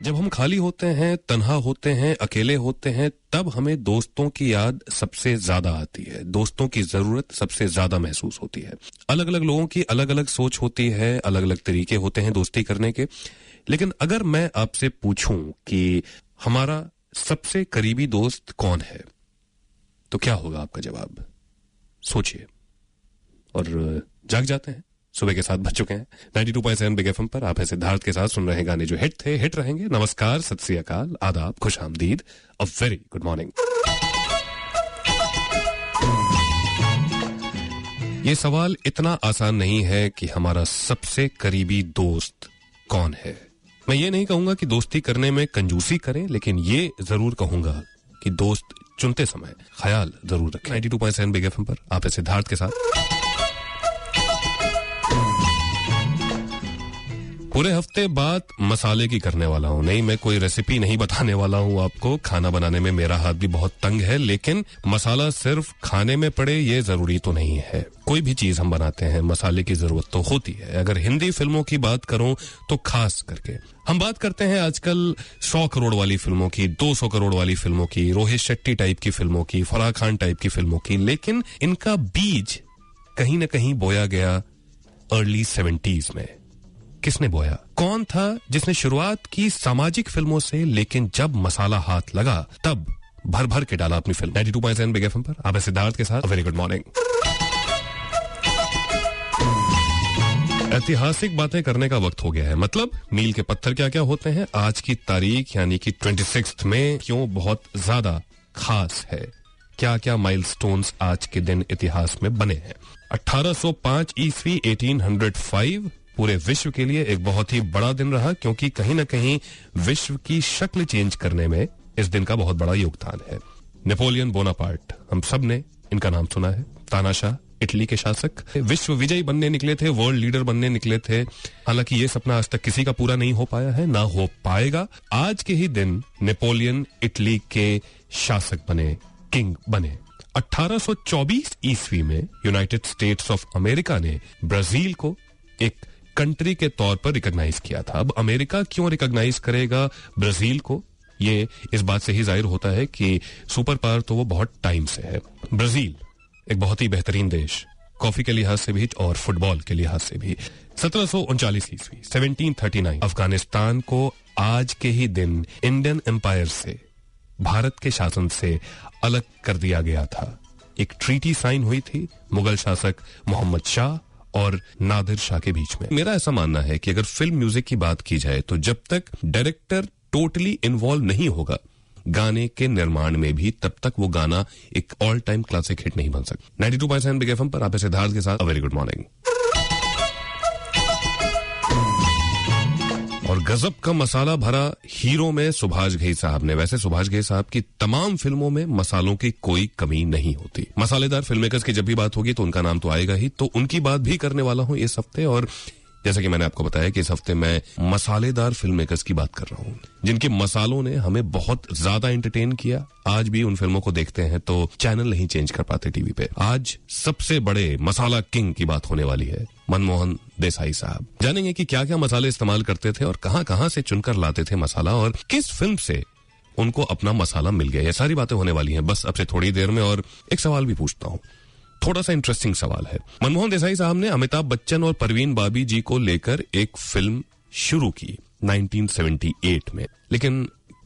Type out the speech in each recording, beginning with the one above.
जब हम खाली होते हैं, तन्हा होते हैं, अकेले होते हैं, तब हमें दोस्तों की याद सबसे ज्यादा आती है, दोस्तों की जरूरत सबसे ज्यादा महसूस होती है। अलग अलग लोगों की अलग अलग सोच होती है, अलग अलग तरीके होते हैं दोस्ती करने के। लेकिन अगर मैं आपसे पूछूं कि हमारा सबसे करीबी दोस्त कौन है, तो क्या होगा आपका जवाब? सोचिए और जाग जाते हैं। सुबह के 7 बज चुके हैं। 92.7 बिग एफएम पर आप है सिद्धार्थ के साथ सुन रहे हैं गाने जो हिट थे, हिट रहेंगे। नमस्कार, सत श्री अकाल, आदाब, खुश आमदीद, अ वेरी गुड मॉर्निंग। ये सवाल इतना आसान नहीं है कि हमारा सबसे करीबी दोस्त कौन है। मैं ये नहीं कहूंगा कि दोस्ती करने में कंजूसी करें, लेकिन ये जरूर कहूंगा कि दोस्त चुनते समय ख्याल जरूर रखें। 92.7 बिग एफएम पर आप है सिद्धार्थ के साथ। पूरे हफ्ते बात मसाले की करने वाला हूं। नहीं, मैं कोई रेसिपी नहीं बताने वाला हूं आपको। खाना बनाने में मेरा हाथ भी बहुत तंग है, लेकिन मसाला सिर्फ खाने में पड़े ये जरूरी तो नहीं है। कोई भी चीज हम बनाते हैं मसाले की जरूरत तो होती है। अगर हिंदी फिल्मों की बात करूं तो खास करके हम बात करते हैं आजकल 100 करोड़ वाली फिल्मों की, 200 करोड़ वाली फिल्मों की, रोहित शेट्टी टाइप की फिल्मों की, फराह खान टाइप की फिल्मों की। लेकिन इनका बीज कहीं ना कहीं बोया गया अर्ली 70s में। किसने बोया? कौन था जिसने शुरुआत की सामाजिक फिल्मों से, लेकिन जब मसाला हाथ लगा तब भर भर के डाला अपनी फिल्म। 92.7 बिग एफएम पर आप सिद्धार्थ के साथ। Very good morning. ऐतिहासिक बातें करने का वक्त हो गया है। मतलब मील के पत्थर क्या क्या होते हैं, आज की तारीख यानी कि 26 में क्यों बहुत ज्यादा खास है, क्या क्या माइलस्टोन्स आज के दिन इतिहास में बने हैं। 1805 ईस्वी 1805 पूरे विश्व के लिए एक बहुत ही बड़ा दिन रहा, क्योंकि कहीं ना कहीं विश्व की शक्ल चेंज करने में इस दिन का बहुत बड़ा योगदान है। नेपोलियन बोनापार्ट, हम सब ने इनका नाम सुना है। तानाशाह, इटली के शासक, विश्व विजयी बनने निकले थे, वर्ल्ड लीडर बनने निकले थे। हालांकि ये सपना आज तक किसी का पूरा नहीं हो पाया है, ना हो पाएगा। आज के ही दिन नेपोलियन इटली के शासक बने, किंग बने। 1824 ईस्वी में यूनाइटेड स्टेट्स ऑफ अमेरिका ने ब्राजील को एक कंट्री के तौर पर रिकॉग्नाइज किया था। अब अमेरिका क्यों रिकॉग्नाइज करेगा ब्राजील को, ये इस बात से ही जाहिर होता है कि सुपर पावर तो वो बहुत टाइम से है। ब्राजील एक बहुत ही बेहतरीन देश, कॉफी के लिहाज से भी और फुटबॉल के लिहाज से भी। 1739 ईस्वी 1739 अफगानिस्तान को आज के ही दिन इंडियन एम्पायर से, भारत के शासन से अलग कर दिया गया था। एक ट्रीटी साइन हुई थी मुगल शासक मोहम्मद शाह और नादिर शाह के बीच में। मेरा ऐसा मानना है कि अगर फिल्म म्यूजिक की बात की जाए तो जब तक डायरेक्टर टोटली इन्वॉल्व नहीं होगा गाने के निर्माण में भी, तब तक वो गाना एक ऑल टाइम क्लासिक हिट नहीं बन सकता। 92.7 बिग एफएम पर आप सिद्धार्थ के साथ। Very good morning. और गजब का मसाला भरा हीरो में सुभाष घई साहब ने। वैसे सुभाष घई साहब की तमाम फिल्मों में मसालों की कोई कमी नहीं होती। मसालेदार फिल्म मेकर्स की जब भी बात होगी तो उनका नाम तो आएगा ही। तो उनकी बात भी करने वाला हूं इस हफ्ते। और जैसा कि मैंने आपको बताया कि इस हफ्ते मैं मसालेदार फिल्म मेकर्स की बात कर रहा हूं, जिनके मसालों ने हमें बहुत ज्यादा एंटरटेन किया। आज भी उन फिल्मों को देखते हैं तो चैनल नहीं चेंज कर पाते टीवी पे। आज सबसे बड़े मसाला किंग की बात होने वाली है, मनमोहन देसाई साहब। जानेंगे कि क्या क्या मसाले इस्तेमाल करते थे और कहां कहां से चुनकर लाते थे मसाला, और किस फिल्म से उनको अपना मसाला मिल गया। ये सारी बातें होने वाली हैं बस अब से थोड़ी देर में। और एक सवाल भी पूछता हूं, थोड़ा सा इंटरेस्टिंग सवाल है। मनमोहन देसाई साहब ने अमिताभ बच्चन और परवीन बाबी जी को लेकर एक फिल्म शुरू की 1978 में, लेकिन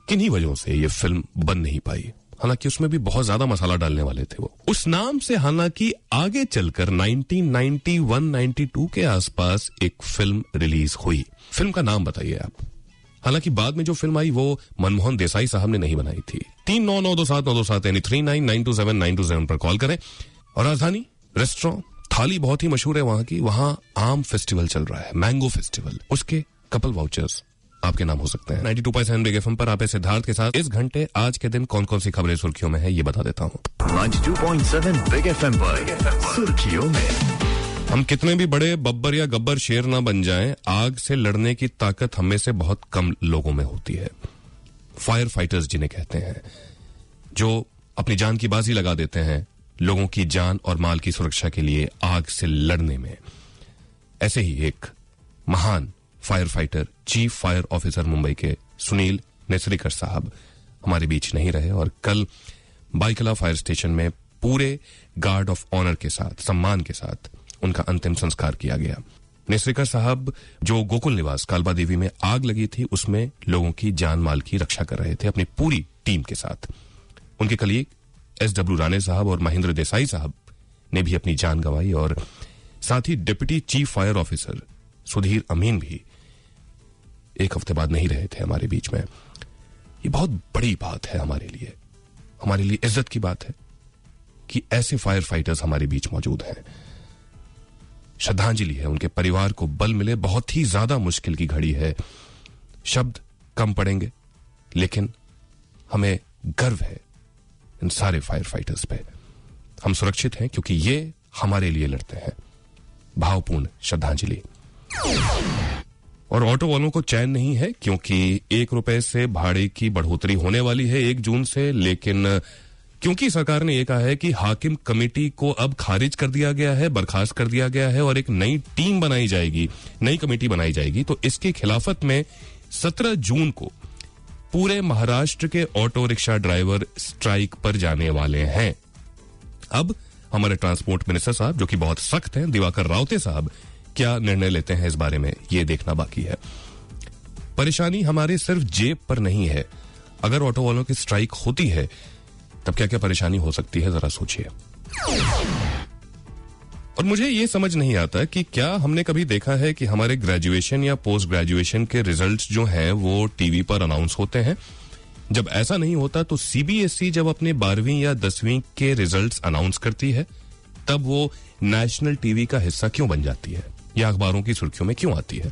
किन्हीं वजहों से ये फिल्म बन नहीं पाई। हालांकि उसमें भी बहुत ज्यादा मसाला डालने वाले थे वो। उस नाम से हालांकि आगे चलकर 1991-92 के आसपास एक फिल्म रिलीज हुई। फिल्म का नाम बताइए आप। हालांकि बाद में जो फिल्म आई वो मनमोहन देसाई साहब ने नहीं बनाई थी। 39927927 यानी 39927927 पर कॉल करें। और राजधानी रेस्टोरेंट थाली बहुत ही मशहूर है वहां की। वहां आम फेस्टिवल चल रहा है, मैंगो फेस्टिवल। उसके कपल वाउचर्स आपके नाम हो सकते हैं। 92.7 बिग एफएम पर आप सिद्धार्थ के साथ। इस घंटे आज के दिन कौन कौन सी खबरें सुर्खियों में है ये बता देता हूँ। 92.7 बिग एफएम पर सुर्खियों में। हम कितने भी बड़े बब्बर या गब्बर शेर ना बन जाएं, आग से लड़ने की ताकत हमें से बहुत कम लोगों में होती है। फायर फाइटर्स जिन्हें कहते हैं, जो अपनी जान की बाजी लगा देते हैं लोगों की जान और माल की सुरक्षा के लिए आग से लड़ने में। ऐसे ही एक महान fire fighter, chief fire officer Mumbai के सुनील नेसरीकर साहब हमारे बीच नहीं रहे और कल बाइकला फायर स्टेशन में पूरे गार्ड ऑफ ऑनर के साथ, सम्मान के साथ उनका अंतिम संस्कार किया गया। नेसरीकर साहब जो गोकुल निवास कालबा देवी में आग लगी थी उसमें लोगों की जान माल की रक्षा कर रहे थे अपनी पूरी टीम के साथ। उनके कलीग SW राणे साहब और महेंद्र देसाई साहब ने भी अपनी जान गंवाई और साथ ही deputy chief fire officer Sudhir Amin भी एक हफ्ते बाद नहीं रहे थे हमारे बीच में। ये बहुत बड़ी बात है हमारे लिए इज्जत की बात है कि ऐसे फायर फाइटर्स हमारे बीच मौजूद हैं। श्रद्धांजलि है, उनके परिवार को बल मिले। बहुत ही ज्यादा मुश्किल की घड़ी है, शब्द कम पड़ेंगे, लेकिन हमें गर्व है इन सारे फायर फाइटर्स पे। हम सुरक्षित हैं क्योंकि ये हमारे लिए लड़ते हैं। भावपूर्ण श्रद्धांजलि। और ऑटो वालों को चैन नहीं है क्योंकि 1 रुपए से भाड़े की बढ़ोतरी होने वाली है 1 जून से, लेकिन क्योंकि सरकार ने यह कहा है कि हाकिम कमेटी को अब खारिज कर दिया गया है, बर्खास्त कर दिया गया है और एक नई टीम बनाई जाएगी, नई कमेटी बनाई जाएगी, तो इसकी खिलाफत में 17 जून को पूरे महाराष्ट्र के ऑटो रिक्शा ड्राइवर स्ट्राइक पर जाने वाले हैं। अब हमारे ट्रांसपोर्ट मिनिस्टर साहब जो कि बहुत सख्त हैं, दिवाकर रावते साहब, क्या निर्णय लेते हैं इस बारे में ये देखना बाकी है। परेशानी हमारे सिर्फ जेब पर नहीं है। अगर ऑटो वालों की स्ट्राइक होती है तब क्या क्या परेशानी हो सकती है, जरा सोचिए। और मुझे ये समझ नहीं आता कि क्या हमने कभी देखा है कि हमारे ग्रेजुएशन या पोस्ट ग्रेजुएशन के रिजल्ट्स जो हैं वो टीवी पर अनाउंस होते हैं। जब ऐसा नहीं होता तो CBSE जब अपने 12वीं या 10वीं के रिजल्ट्स अनाउंस करती है तब वो नेशनल टीवी का हिस्सा क्यों बन जाती है या अखबारों की सुर्खियों में क्यों आती है?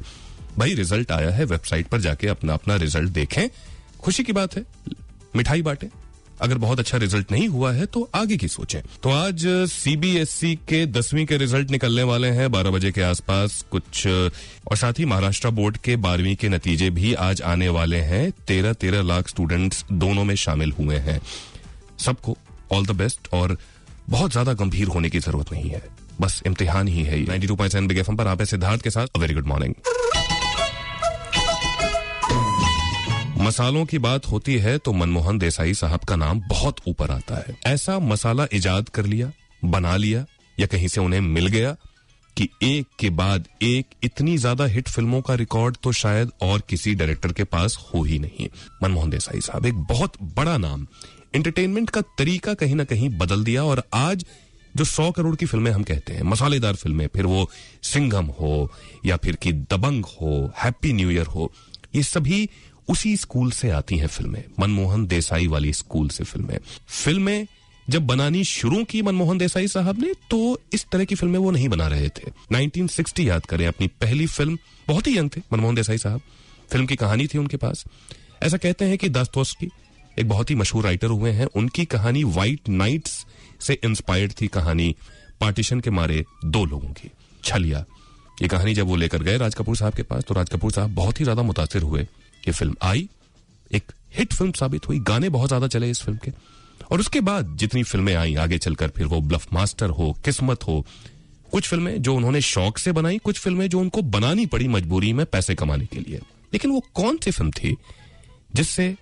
भाई रिजल्ट आया है, वेबसाइट पर जाके अपना रिजल्ट देखें, खुशी की बात है, मिठाई बांटें। अगर बहुत अच्छा रिजल्ट नहीं हुआ है तो आगे की सोचें। तो आज CBSE के 10वीं के रिजल्ट निकलने वाले हैं 12 बजे के आसपास कुछ, और साथ ही महाराष्ट्र बोर्ड के 12वीं के नतीजे भी आज आने वाले हैं। 13 लाख स्टूडेंट्स दोनों में शामिल हुए हैं। सबको ऑल द बेस्ट और बहुत ज्यादा गंभीर होने की जरूरत नहीं है, बस इम्तिहान ही है। 92.7 बिग एफएम पर आप सिद्धार्थ के साथ वेरी गुड मॉर्निंग। मसालों की बात होती है तो मनमोहन देसाई साहब का नाम बहुत ऊपर आता है। ऐसा मसाला इजाद कर लिया, बना लिया या कहीं से उन्हें मिल गया कि एक के बाद एक इतनी ज्यादा हिट फिल्मों का रिकॉर्ड तो शायद और किसी डायरेक्टर के पास हो ही नहीं। मनमोहन देसाई साहब एक बहुत बड़ा नाम, एंटरटेनमेंट का तरीका कहीं ना कहीं बदल दिया। और आज जो 100 करोड़ की फिल्में हम कहते हैं, मसालेदार फिल्में, फिर वो सिंघम हो या फिर कि दबंग हो, हैप्पी न्यू ईयर हो, ये सभी उसी स्कूल से आती हैं फिल्में, मनमोहन देसाई वाली स्कूल से फिल्में जब बनानी शुरू की मनमोहन देसाई साहब ने तो इस तरह की फिल्में वो नहीं बना रहे थे। 1960 याद करें, अपनी पहली फिल्म, बहुत ही यंग थे मनमोहन देसाई साहब, फिल्म की कहानी थी उनके पास। ऐसा कहते हैं कि दास्तोव्स्की एक बहुत ही मशहूर राइटर हुए हैं, उनकी कहानी व्हाइट नाइट्स से इंस्पायर्ड थी, कहानी पार्टीशन के मारे 2 लोगों की, छलिया। ये कहानी जब वो लेकर गए राज कपूर साहब के पास तो राज कपूर साहब बहुत ही ज्यादा मुतासिर हुए। ये फिल्म आई, एक हिट फिल्म साबित हुई, गाने बहुत ज्यादा चले इस फिल्म के। और उसके बाद जितनी फिल्में आई आगे चलकर, फिर वो ब्लफ मास्टर हो, किस्मत हो, कुछ फिल्में जो उन्होंने शौक से बनाई, कुछ फिल्में जो उनको बनानी पड़ी मजबूरी में पैसे कमाने के लिए। लेकिन वो कौन सी फिल्म थी जिससे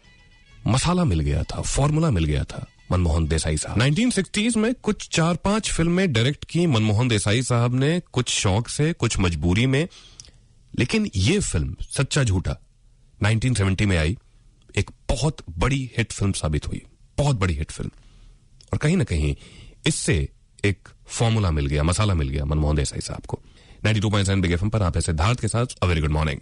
मसाला मिल गया था, फॉर्मूला मिल गया था? मनमोहन देसाई साहब 1960s में कुछ 4-5 फिल्में डायरेक्ट की मनमोहन देसाई साहब ने, कुछ शौक से, कुछ मजबूरी में। लेकिन ये फिल्म सच्चा झूठा 1970 में आई, एक बहुत बड़ी हिट फिल्म साबित हुई, बहुत बड़ी हिट फिल्म। और कहीं ना कहीं इससे एक फॉर्मूला मिल गया, मसाला मिल गया मनमोहन देसाई साहब को। 92.7 बिग एफएम पर आप सिद्धार्थ के साथ अ वेरी गुड मॉर्निंग।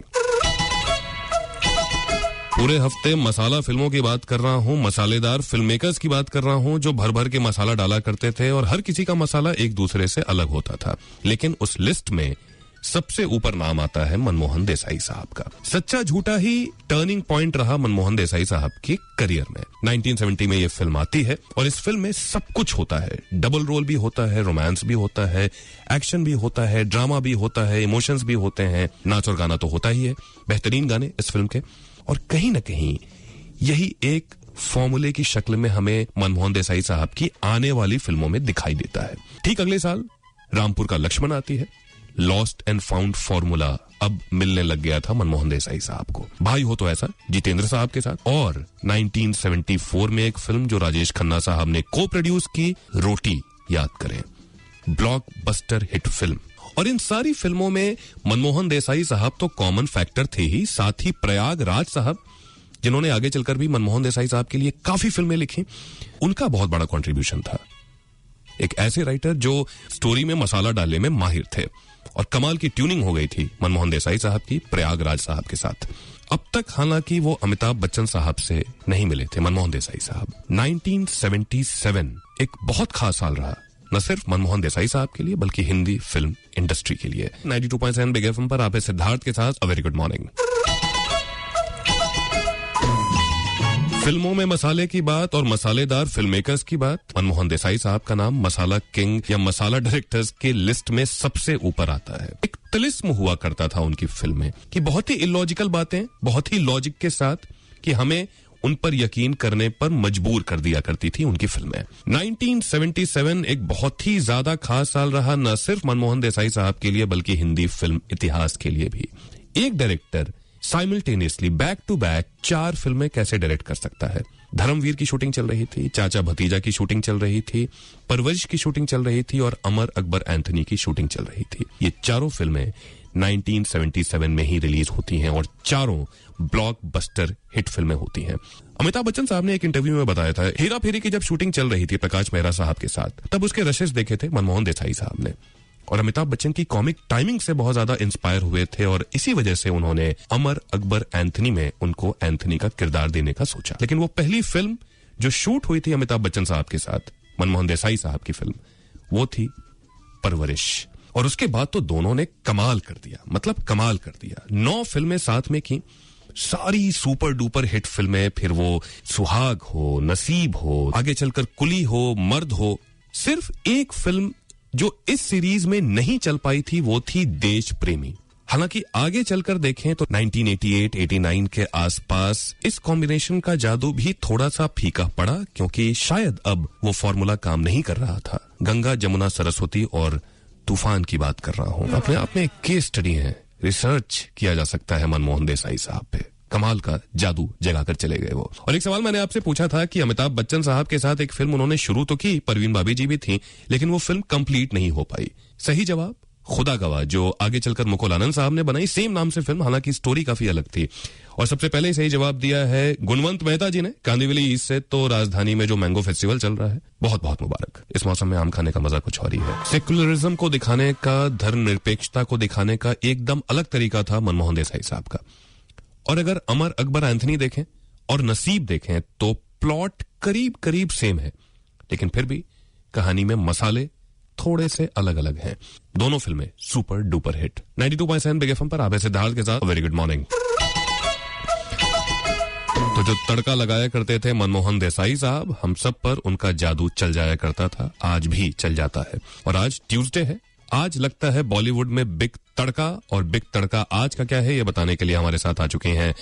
पूरे हफ्ते मसाला फिल्मों की बात कर रहा हूं, मसालेदार फिल्म मेकर्स की बात कर रहा हूं जो भर भर के मसाला डाला करते थे और हर किसी का मसाला एक दूसरे से अलग होता था। लेकिन उस लिस्ट में सबसे ऊपर नाम आता है मनमोहन देसाई साहब का। सच्चा झूठा ही टर्निंग पॉइंट रहा मनमोहन देसाई साहब के करियर में। 1970 में ये फिल्म आती है और इस फिल्म में सब कुछ होता है, डबल रोल भी होता है, रोमांस भी होता है, एक्शन भी होता है, ड्रामा भी होता है, इमोशंस भी होते हैं, नाच और गाना तो होता ही है, बेहतरीन गाने इस फिल्म के। और कहीं ना कहीं यही एक फॉर्मूले की शक्ल में हमें मनमोहन देसाई साहब की आने वाली फिल्मों में दिखाई देता है। ठीक अगले साल रामपुर का लक्ष्मण आती है, लॉस्ट एंड फाउंड फॉर्मूला अब मिलने लग गया था मनमोहन देसाई साहब को। भाई हो तो ऐसा जितेंद्र साहब के साथ, और 1974 में एक फिल्म जो राजेश खन्ना साहब ने को प्रोड्यूस की, रोटी याद करें, ब्लॉकबस्टर हिट फिल्म। और इन सारी फिल्मों में मनमोहन देसाई साहब तो कॉमन फैक्टर थे ही, साथ ही प्रयागराज साहब, जिन्होंने आगे चलकर भी मनमोहन देसाई साहब के लिए काफी फिल्में लिखी, उनका बहुत बड़ा कंट्रीब्यूशन था। एक ऐसे राइटर जो स्टोरी में मसाला डालने में माहिर थे, और कमाल की ट्यूनिंग हो गई थी मनमोहन देसाई साहब की प्रयागराज साहब के साथ। अब तक हालांकि वो अमिताभ बच्चन साहब से नहीं मिले थे मनमोहन देसाई साहब। 1977 एक बहुत खास साल रहा, न सिर्फ मनमोहन देसाई साहब के लिए बल्कि हिंदी फिल्म इंडस्ट्री के लिए। 92.7 बिग एफएम पर आप हैं सिद्धार्थ के साथ। अ वेरी गुड मॉर्निंग। फिल्मों में मसाले की बात और मसालेदार फिल्म मेकर्स की बात, मनमोहन देसाई साहब का नाम मसाला किंग या मसाला डायरेक्टर्स के लिस्ट में सबसे ऊपर आता है। एक तिलिस्म हुआ करता था उनकी फिल्में कि बहुत ही इलॉजिकल बातें बहुत ही लॉजिक के साथ कि हमें उन पर यकीन करने पर मजबूर कर दिया करती थी उनकी फिल्में। 1977 एक बहुत ही ज्यादा खास साल रहा, न सिर्फ मनमोहन देसाई साहब के लिए बल्कि हिंदी फिल्म इतिहास के लिए भी। एक director simultaneously back to back 4 फिल्में कैसे डायरेक्ट कर सकता है? धर्मवीर की शूटिंग चल रही थी, चाचा भतीजा की शूटिंग चल रही थी, परवरिश की शूटिंग चल रही थी और अमर अकबर एंथनी की शूटिंग चल रही थी। ये चारों फिल्में 1977 में ही रिलीज होती हैं और चारों ब्लॉकबस्टर हिट फिल्में होती हैं। अमिताभ बच्चन साहब ने एक इंटरव्यू में बताया था, हेरा फेरी की जब शूटिंग चल रही थी प्रकाश मेहरा साहब के साथ, तब उसके रशेस देखे थे मनमोहन देसाई साहब ने, और अमिताभ बच्चन की कॉमिक टाइमिंग से बहुत ज्यादा इंस्पायर हुए थे और इसी वजह से उन्होंने अमर अकबर एंथनी में उनको एंथनी का किरदार देने का सोचा। लेकिन वो पहली फिल्म जो शूट हुई थी अमिताभ बच्चन साहब के साथ, मनमोहन देसाई साहब की फिल्म, वो थी परवरिश। और उसके बाद तो दोनों ने कमाल कर दिया, मतलब कमाल कर दिया। 9 फिल्में साथ में की, सारी सुपर डुपर हिट फिल्में, फिर वो सुहाग हो, नसीब हो, आगे चलकर कुली हो, मर्द हो। सिर्फ एक फिल्म जो इस सीरीज में नहीं चल पाई थी वो थी देश प्रेमी। हालांकि आगे चलकर देखें तो 1988-89 के आसपास इस कॉम्बिनेशन का जादू भी थोड़ा सा फीका पड़ा, क्योंकि शायद अब वो फॉर्मूला काम नहीं कर रहा था। गंगा जमुना सरस्वती और तूफान की बात कर रहा हूं। अपने आप में एक केस स्टडी है, रिसर्च किया जा सकता है मनमोहन देसाई साहब पे। कमाल का जादू जगाकर चले गए वो। और एक सवाल मैंने आपसे पूछा था कि अमिताभ बच्चन साहब के साथ एक फिल्म उन्होंने शुरू तो की, परवीन भाभी जी भी थी, लेकिन वो फिल्म कंप्लीट नहीं हो पाई। सही जवाब खुदा गवाह, जो आगे चलकर मुकुल आनंद साहब ने बनाई, सेम नाम से फिल्म, हालांकि स्टोरी काफी अलग थी। और सबसे पहले सही जवाब दिया है गुणवंत मेहता जी ने, कांदिवली ईस्ट से। तो राजधानी में जो मैंगो फेस्टिवल चल रहा है, बहुत बहुत मुबारक। इस मौसम में आम खाने का मजा कुछ और ही है। सेकुलरिज्म को दिखाने का, धर्मनिरपेक्षता को दिखाने का एकदम अलग तरीका था मनमोहन देसाई साहब का। और अगर अमर अकबर एंथनी देखें और नसीब देखें तो प्लॉट करीब करीब सेम है, लेकिन फिर भी कहानी में मसाले थोड़े से अलग अलग हैं। दोनों फिल्में super duper hit. 92.7 big FM पर आप हैं सिद्धार्थ के साथ। Very good morning. तो जो तड़का लगाया करते थे मनमोहन देसाई साहब, हम सब पर उनका जादू चल जाया करता था, आज भी चल जाता है। और आज ट्यूसडे है, आज लगता है बॉलीवुड में बिग तड़का। और बिग तड़का आज का क्या है ये बताने के लिए हमारे साथ आ चुके हैं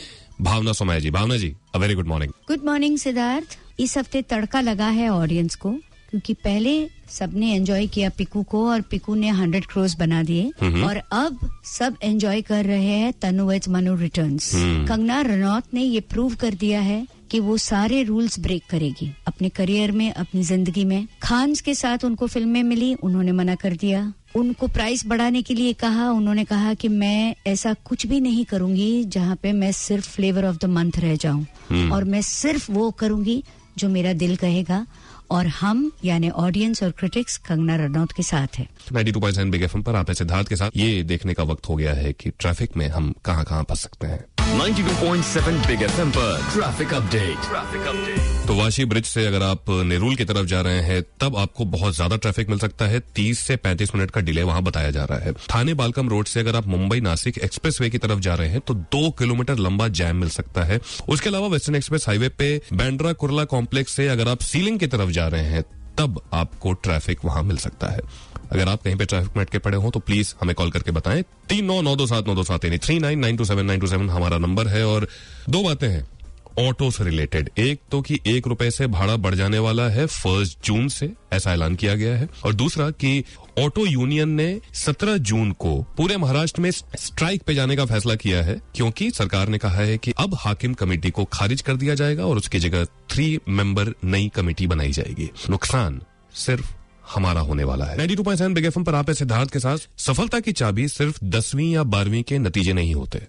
Bhavna Somaiya ji. Bhavna ji, a very good morning. Good morning Siddharth. इस हफ्ते तड़का लगा है ऑडियंस को, क्योंकि पहले सबने एंजॉय किया पिकू को और पिकू ने 100 क्रोर्स बना दिए, और अब सब एंजॉय कर रहे हैं तनु एज मनु रिटर्न्स। कंगना रनौत ने ये प्रूव कर दिया है कि वो सारे रूल्स ब्रेक करेगी अपने करियर में, अपनी जिंदगी में। खान्स के साथ उनको फिल्में मिली, उन्होंने मना कर दिया। उनको प्राइस बढ़ाने के लिए कहा, उन्होंने कहा कि मैं ऐसा कुछ भी नहीं करूंगी जहाँ पे मैं सिर्फ फ्लेवर ऑफ द मंथ रह जाऊं, और मैं सिर्फ वो करूंगी जो मेरा दिल कहेगा। और हम यानी ऑडियंस और क्रिटिक्स कंगना रनौत के साथ है। 92.7 बिग एफएम पर आप हैं सिद्धार्थ के साथ। ये देखने का वक्त हो गया है कि ट्रैफिक में हम कहां कहां फंस सकते हैं। 92.7 बिग एफएम पर ट्रैफिक अपडेट। तो वाशी ब्रिज से अगर आप नेरुल की तरफ जा रहे हैं तब आपको बहुत ज्यादा ट्रैफिक मिल सकता है। 30 से 35 मिनट का डिले वहां बताया जा रहा है। थाने बालकम रोड से अगर आप मुंबई नासिक एक्सप्रेसवे की तरफ जा रहे हैं तो 2 किलोमीटर लंबा जैम मिल सकता है। उसके अलावा वेस्टर्न एक्सप्रेस हाईवे पे बैंड्रा कुर्ला कॉम्प्लेक्स से अगर आप सीलिंग की तरफ जा रहे हैं तब आपको ट्रैफिक वहां मिल सकता है। अगर आप कहीं पे ट्रैफिक में अटके पड़े हो तो प्लीज हमें कॉल करके बताएं। 39927927 यानी 39927927 हमारा नंबर है। और 2 बातें हैं, ऑटो से रिलेटेड। एक तो कि 1 रुपए से भाड़ा बढ़ जाने वाला है 1 जून से, ऐसा ऐलान किया गया है। और दूसरा कि ऑटो यूनियन ने 17 जून को पूरे महाराष्ट्र में स्ट्राइक पे जाने का फैसला किया है, क्योंकि सरकार ने कहा है कि अब हाकिम कमेटी को खारिज कर दिया जाएगा और उसकी जगह 3 मेंबर नई कमेटी बनाई जाएगी। नुकसान सिर्फ हमारा होने वाला है। 92.7 बिग एफएम पर आप सिद्धार्थ के साथ। सफलता की चाबी सिर्फ 10वीं या 12वीं के नतीजे नहीं होते।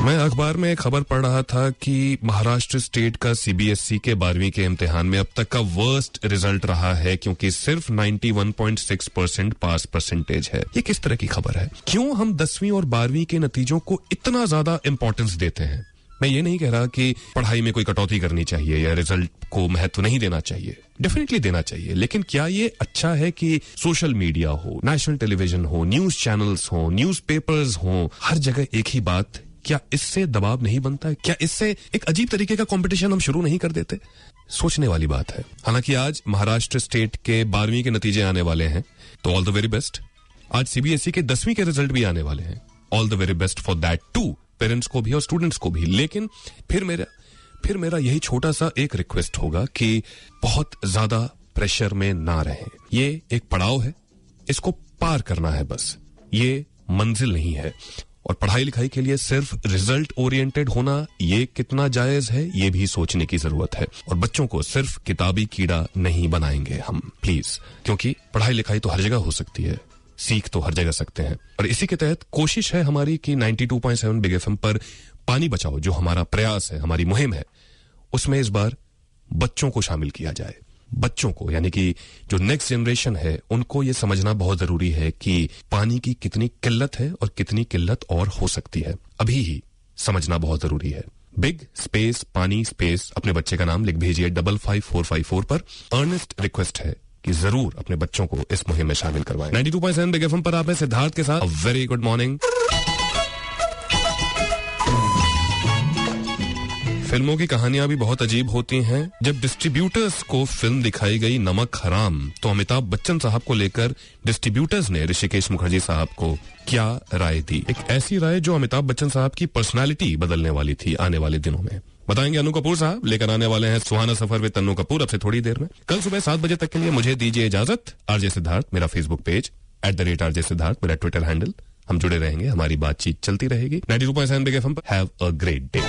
मैं अखबार में एक खबर पढ़ रहा था कि महाराष्ट्र स्टेट का सीबीएसई के 12वीं के इम्तिहान में अब तक का वर्स्ट रिजल्ट रहा है, क्योंकि सिर्फ 91.6% पास परसेंटेज है। ये किस तरह की खबर है? क्यों हम 10वीं और 12वीं के नतीजों को इतना ज्यादा इंपॉर्टेंस देते हैं? मैं ये नहीं कह रहा कि पढ़ाई में कोई कटौती करनी चाहिए या रिजल्ट को महत्व नहीं देना चाहिए, डेफिनेटली देना चाहिए, लेकिन क्या ये अच्छा है कि सोशल मीडिया हो, नेशनल टेलीविजन हो, न्यूज चैनल्स हो, न्यूज़पेपर्स हो, हर जगह एक ही बात? क्या इससे दबाव नहीं बनता है? क्या इससे एक अजीब तरीके का कंपटीशन हम शुरू नहीं कर देते? सोचने वाली बात है। हालांकि आज महाराष्ट्र स्टेट के 12वीं के नतीजे आने वाले हैं, तो ऑल द वेरी बेस्ट। आज सीबीएसई के 10वीं के रिजल्ट भी आने वाले हैं, all the very best for that too, parents को भी और स्टूडेंट्स को भी। लेकिन फिर मेरा यही छोटा सा एक रिक्वेस्ट होगा कि बहुत ज्यादा प्रेशर में ना रहें। ये एक पड़ाव है, इसको पार करना है बस, ये मंजिल नहीं है। और पढ़ाई लिखाई के लिए सिर्फ रिजल्ट ओरिएंटेड होना ये कितना जायज है, ये भी सोचने की जरूरत है। और बच्चों को सिर्फ किताबी कीड़ा नहीं बनाएंगे हम, प्लीज, क्योंकि पढ़ाई लिखाई तो हर जगह हो सकती है, सीख तो हर जगह सकते हैं। और इसी के तहत कोशिश है हमारी कि 92.7 बिग एफएम पर पानी बचाओ, जो हमारा प्रयास है, हमारी मुहिम है, उसमें इस बार बच्चों को शामिल किया जाए। बच्चों को, यानी कि जो नेक्स्ट जनरेशन है, उनको ये समझना बहुत जरूरी है कि पानी की कितनी किल्लत है और कितनी किल्लत और हो सकती है। अभी ही समझना बहुत जरूरी है। बिग स्पेस पानी स्पेस अपने बच्चे का नाम लिख भेजिए 55454 पर। अर्नेस्ट रिक्वेस्ट है कि जरूर अपने बच्चों को इस मुहिम में शामिल करवाएं। 92.7 बिग एफएम पर आप हैं सिद्धार्थ के साथ। Very good morning. फिल्मों की कहानियां भी बहुत अजीब होती हैं। जब डिस्ट्रीब्यूटर्स को फिल्म दिखाई गई नमक हराम, तो अमिताभ बच्चन साहब को लेकर डिस्ट्रीब्यूटर्स ने ऋषिकेश मुखर्जी साहब को क्या राय दी? एक ऐसी राय जो अमिताभ बच्चन साहब की पर्सनालिटी बदलने वाली थी आने वाले दिनों में। बताएंगे अनु कपूर साहब, लेकर आने वाले हैं सुहाना सफर विद अनु कपूर अब से थोड़ी देर में। कल सुबह 7 बजे तक के लिए मुझे दीजिए इजाजत। आरजे सिद्धार्थ मेरा फेसबुक पेज, @RJ सिद्धार्थ मेरा ट्विटर हैंडल। हम जुड़े रहेंगे, हमारी बातचीत चलती रहेगी। 92.7 बिग एफएम पर। Have a great day.